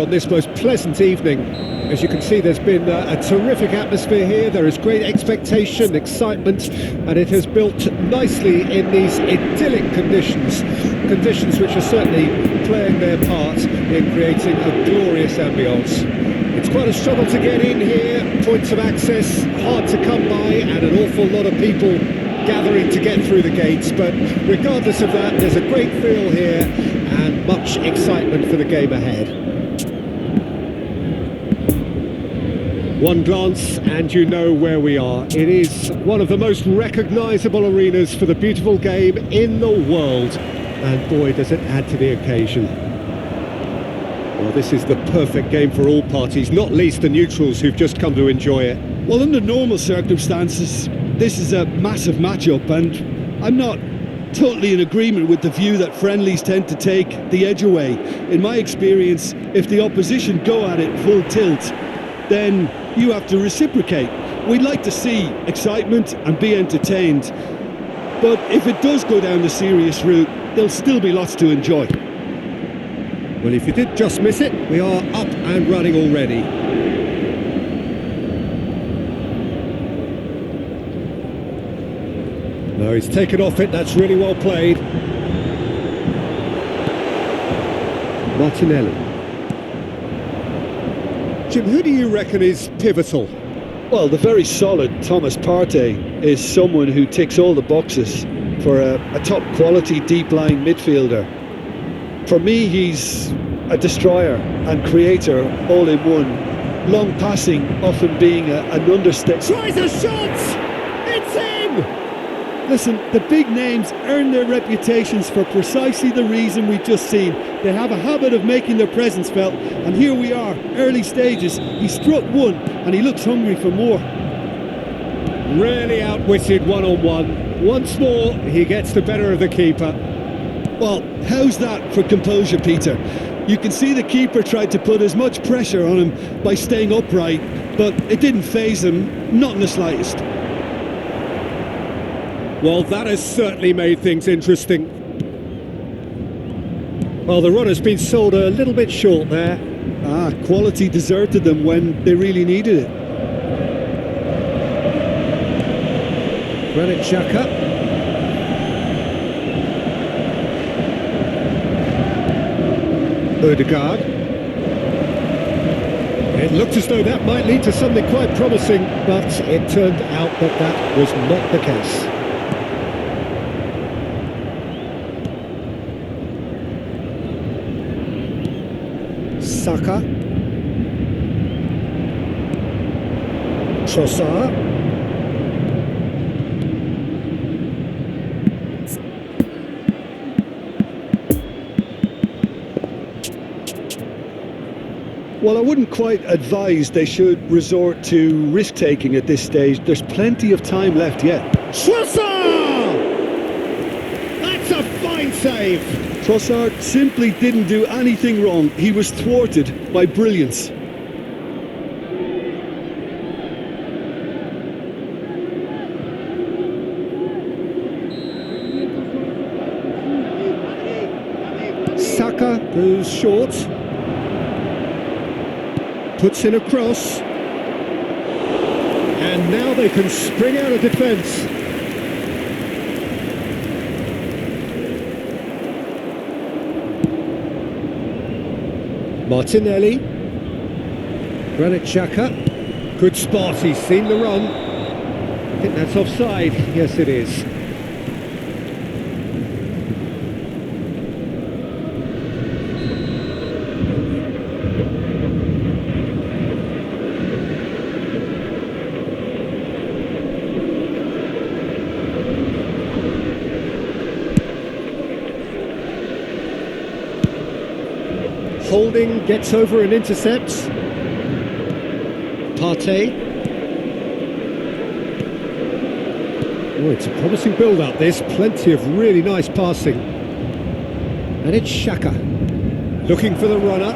On this most pleasant evening, as you can see, there's been a terrific atmosphere here. There is great expectation, excitement, and it has built nicely in these idyllic conditions which are certainly playing their part in creating a glorious ambience. It's quite a struggle to get in here, points of access hard to come by, and an awful lot of people gathering to get through the gates, but regardless of that, there's a great feel here and much excitement for the game ahead. One glance and you know where we are. It is one of the most recognisable arenas for the beautiful game in the world. And boy, does it add to the occasion. Well, this is the perfect game for all parties, not least the neutrals who've just come to enjoy it. Well, under normal circumstances, this is a massive matchup, and I'm not totally in agreement with the view that friendlies tend to take the edge away. In my experience, if the opposition go at it full tilt, then you have to reciprocate. We'd like to see excitement and be entertained, but if it does go down the serious route, there'll still be lots to enjoy. Well, if you did just miss it, we are up and running already. No, he's taken off it, that's really well played. Martinelli. Jim, who do you reckon is pivotal? Well, the very solid Thomas Partey is someone who ticks all the boxes for a top quality deep-lying midfielder. For me, he's a destroyer and creator all in one. Long passing often being an understatement. Tries a shot! It's in! Listen, the big names earn their reputations for precisely the reason we've just seen. They have a habit of making their presence felt, and here we are, early stages. He struck one, and he looks hungry for more. Really outwitted one-on-one. Once more, he gets the better of the keeper. Well, how's that for composure, Peter? You can see the keeper tried to put as much pressure on him by staying upright, but it didn't faze him, not in the slightest. Well, that has certainly made things interesting. Well, the run has been sold a little bit short there. Quality deserted them when they really needed it. Granit Xhaka. Odegaard. It looked as though that might lead to something quite promising, but it turned out that that was not the case. Saka. Trossard. Well, I wouldn't quite advise they should resort to risk-taking at this stage. There's plenty of time left yet. Trossard! That's a fine save! Trossard simply didn't do anything wrong. He was thwarted by brilliance. Saka goes short. Puts in a cross. And now they can spring out of defence. Martinelli. Granit Xhaka. Good spot, he's seen the run. I think that's offside. Yes, it is. Holding gets over and intercepts. Partey. Oh, it's a promising build-up this. Plenty of really nice passing. And it's Xhaka. Looking for the runner.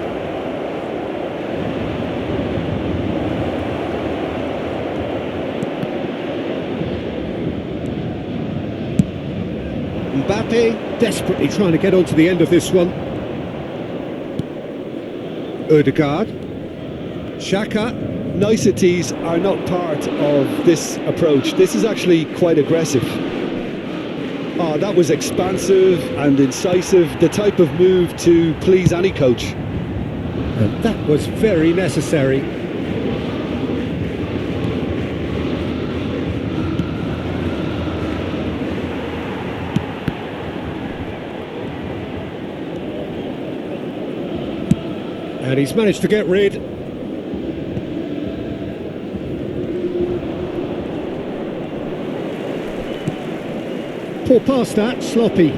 Mbappe desperately trying to get onto the end of this one. Odegaard. Xhaka. Niceties are not part of this approach. This is actually quite aggressive. Oh, that was expansive and incisive, the type of move to please any coach. And that was very necessary. And he's managed to get rid. Poor pass that, sloppy.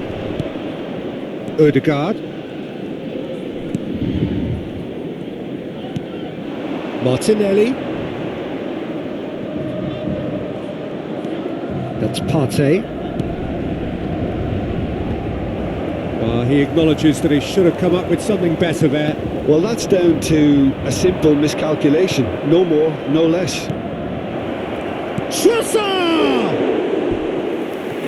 Odegaard. Martinelli. That's Partey. He acknowledges that he should have come up with something better there. Well, that's down to a simple miscalculation. No more, no less. Trossard!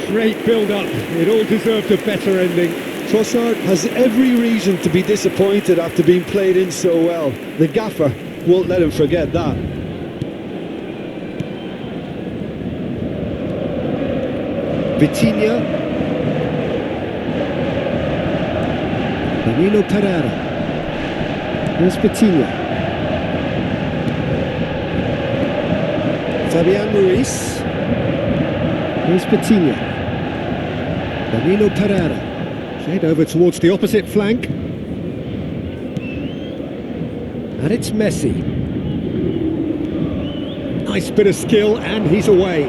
Great build-up. It all deserved a better ending. Trossard has every reason to be disappointed after being played in so well. The gaffer won't let him forget that. Vitinha. Danilo Pereira. Here's Vitinha. Fabian Ruiz. Here's Vitinha. Danilo Pereira. Played over towards the opposite flank. And it's Messi. Nice bit of skill, and he's away.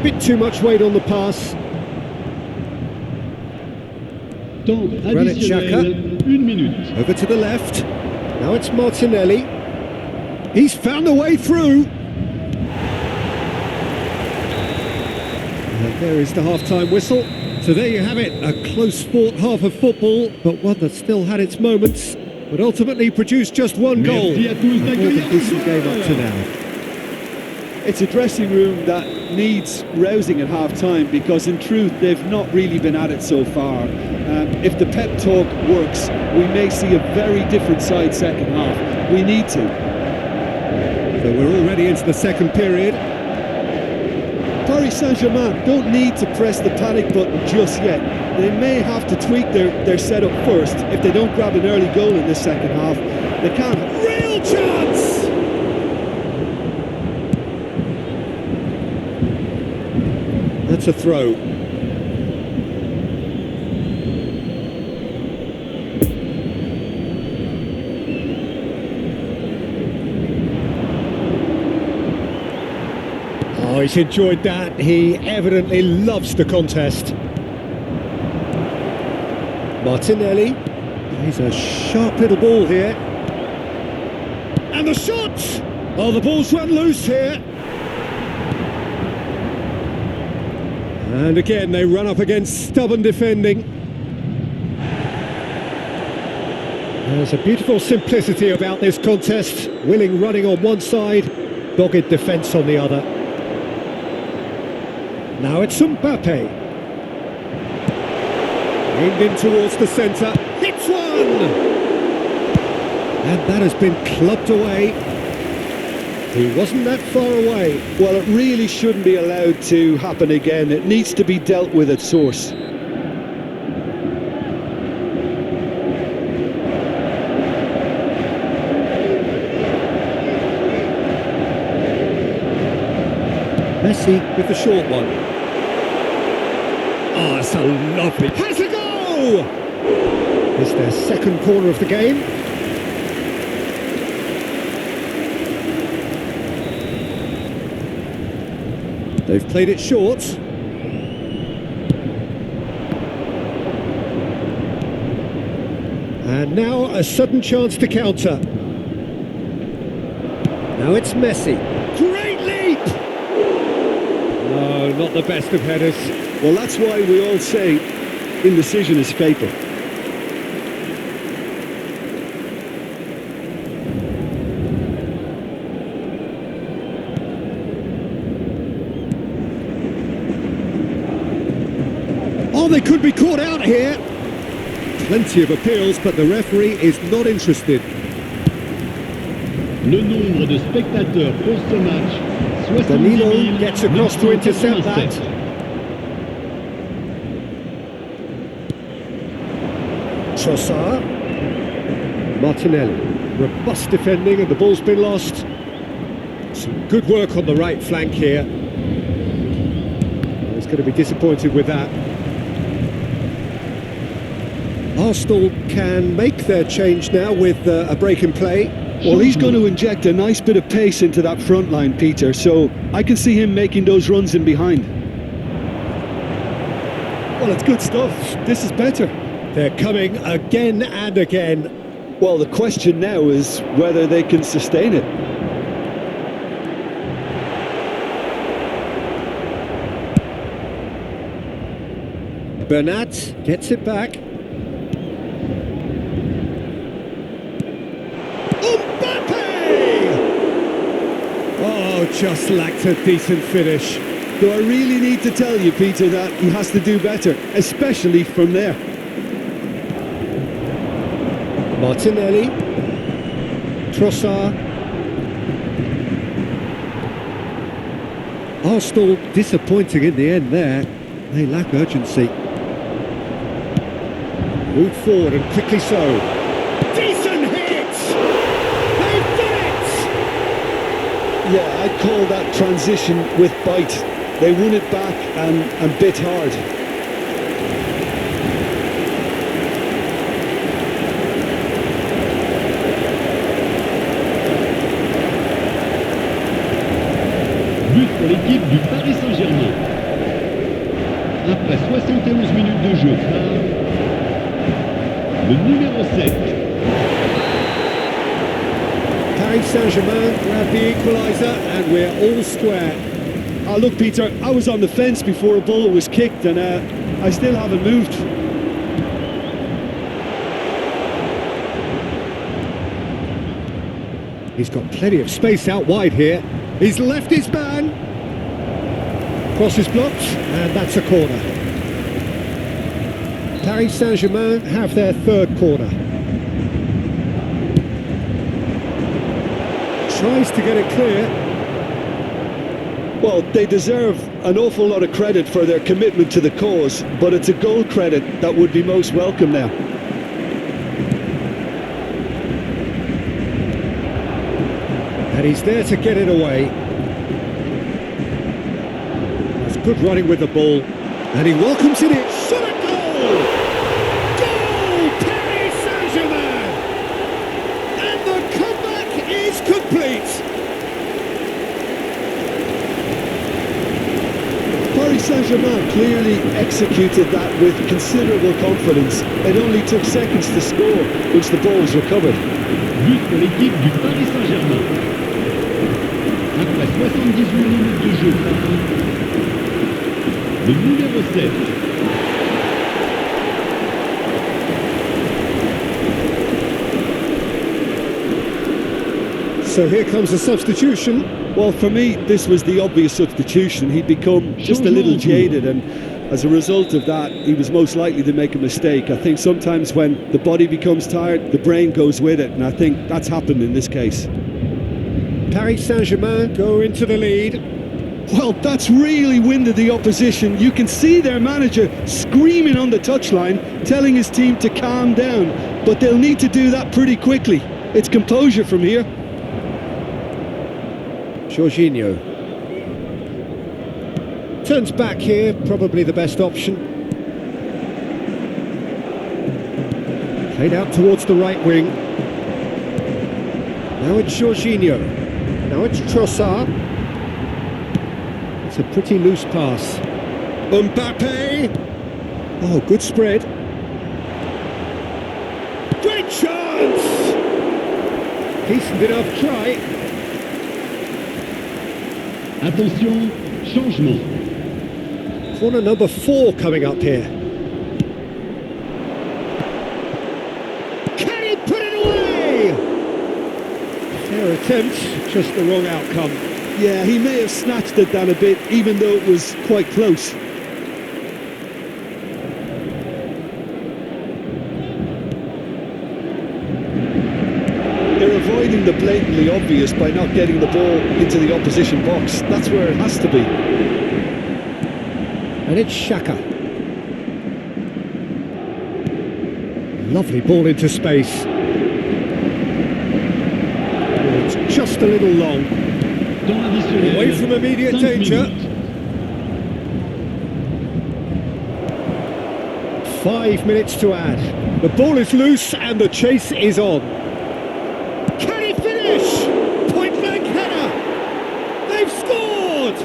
Bit too much weight on the pass. Granit Xhaka. Over to the left. Now it's Martinelli. He's found a way through. And there is the half-time whistle. So there you have it, a close-fought half of football, but one that still had its moments, but ultimately produced just one goal. A more than decent game up to now. It's a dressing room that needs rousing at half-time, because in truth they've not really been at it so far. If the pep talk works, we may see a very different side second half. We need to. So we're already into the second period. Paris Saint-Germain don't need to press the panic button just yet. They may have to tweak their setup first if they don't grab an early goal in this second half. They can't. Real chance! That's a throw. Oh, he's enjoyed that. He evidently loves the contest. Martinelli. He's a sharp little ball here. And the shot! Oh, the ball's run loose here. And again, they run up against stubborn defending. There's a beautiful simplicity about this contest. Willing running on one side, dogged defence on the other. Now it's Mbappe. Aimed in towards the centre. Hits one! And that has been clubbed away. He wasn't that far away. Well, it really shouldn't be allowed to happen again. It needs to be dealt with at source. Messi with the short one. Oh, it's a lovely... Has a goal! It's their second corner of the game. They've played it short. And now a sudden chance to counter. Now it's Messi. Great leap! No, not the best of headers. Well, that's why we all say indecision is fatal. Oh, they could be caught out here. Plenty of appeals, but the referee is not interested. Le nombre de spectateurs pour ce match, 70 Danilo gets across to intercept that. 987. Trossard. Martinelli. Robust defending and the ball's been lost. Some good work on the right flank here. He's going to be disappointed with that. Arsenal can make their change now with a break in play. Well, he's going to inject a nice bit of pace into that front line, Peter, so I can see him making those runs in behind. Well, it's good stuff. This is better. They're coming again and again. Well, the question now is whether they can sustain it. Bernat gets it back. Oh, just lacked a decent finish. Do I really need to tell you, Peter, that he has to do better, especially from there? Martinelli. Trossard. Arsenal disappointing in the end there. They lack urgency. Move forward and quickly so. Decent hit! They've done it! Yeah, I'd call that transition with bite. They won it back and bit hard. But pour l'équipe du Paris Saint-Germain. Après 71 minutes de jeu, le numéro 7. Paris Saint-Germain grab the equaliser and we're all square. Oh, look, Peter, I was on the fence before a ball was kicked and I still haven't moved. He's got plenty of space out wide here. He's left his man. Cross is blocked, and that's a corner. Paris Saint-Germain have their third corner. Tries to get it clear. Well, they deserve an awful lot of credit for their commitment to the cause, but it's a goal credit that would be most welcome now. And he's there to get it away. That's good running with the ball. And he welcomes it in. Shot a goal! Goal! Paris Saint-Germain! And the comeback is complete! Paris Saint-Germain clearly executed that with considerable confidence. It only took seconds to score once the ball was recovered. But pour l'équipe du Paris Saint-Germain. Après 78 minutes de jeu, le numéro 7. So here comes a substitution. Well, for me, this was the obvious substitution. He'd become just a little jaded, and as a result of that, he was most likely to make a mistake. I think sometimes when the body becomes tired, the brain goes with it, and I think that's happened in this case. Paris Saint-Germain go into the lead. Well, that's really winded the opposition. You can see their manager screaming on the touchline, telling his team to calm down, but they'll need to do that pretty quickly. It's composure from here. Jorginho turns back here, probably the best option. Played out towards the right wing. Now it's Jorginho. Now it's Trossard. It's a pretty loose pass. Mbappe! Oh, good spread. Great chance! Decent enough try. Attention, changement. Corner number 4 coming up here. Can he put it away? Fair attempt, just the wrong outcome. Yeah, he may have snatched it down a bit, even though it was quite close. finding the blatantly obvious by not getting the ball into the opposition box. That's where it has to be. And it's Xhaka. Lovely ball into space. It's just a little long. Dans l'additionnel, Away from immediate 5 danger. minutes. 5 minutes to add. The ball is loose and the chase is on. Can he finish? Point blank header. They've scored.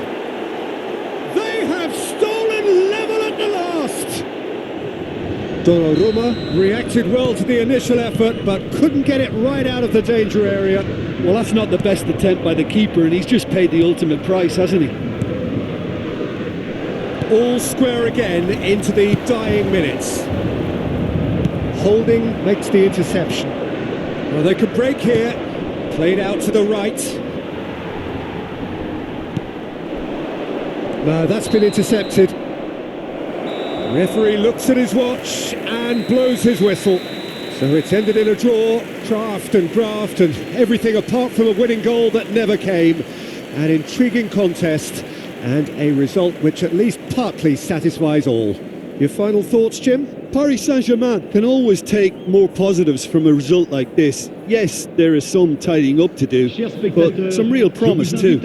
They have stolen level at the last. Donnarumma reacted well to the initial effort but couldn't get it right out of the danger area. Well, that's not the best attempt by the keeper, and he's just paid the ultimate price, hasn't he? All square again into the dying minutes. Holding makes the interception. Well, they could break here. Played out to the right. No, that's been intercepted. Referee looks at his watch and blows his whistle. So it's ended in a draw, draft and graft and everything apart from a winning goal that never came. An intriguing contest and a result which at least partly satisfies all. Your final thoughts, Jim? Paris Saint-Germain can always take more positives from a result like this. Yes, there is some tidying up to do, but some real promise too.